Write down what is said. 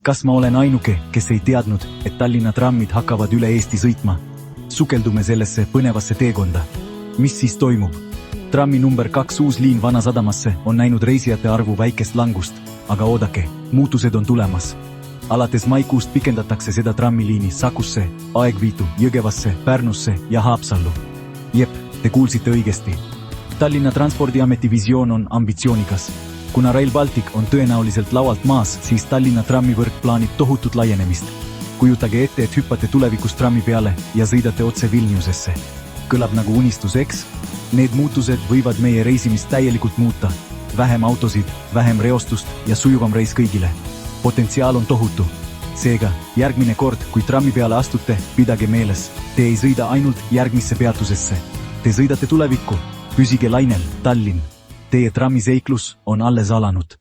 Kas ma olen ainuke, kes ei teadnud, et Tallinna trammid hakkavad üle Eesti sõitma? Sukeldume sellesse põnevasse teekonda. Mis siis toimub? Trammi number 2 uus liin Vanasadamasse on näinud reisijate arvu väikest langust, aga oodake, muutused on tulemas. Alates maikuust pikendatakse seda trammiliini Sakusse, Aegviitu, Jõgevasse, Pärnusse ja Haapsallu. Jep, te kuulsite õigesti. Tallinna Transpordiameti visioon on ambitsioonikas. Kuna Rail Baltic on tõenäoliselt laualt maas, siis Tallinna trammivõrk plaanib tohutut laienemist. Kujutage ette, et hüppate tulevikus trammi peale ja sõidate otse Vilniusesse. Kõlab nagu unistus, eks? Need muutused võivad meie reisimist täielikult muuta. Vähem autosid, vähem reostust ja sujuvam reis kõigile. Potentsiaal on tohutu. Seega, järgmine kord, kui trammi peale astute, pidage meeles, te ei sõida ainult järgmisse peatusesse. Te sõidate tulevikku. Püsige lainel, Tallinn. Teie trammiseiklus on alles alanud.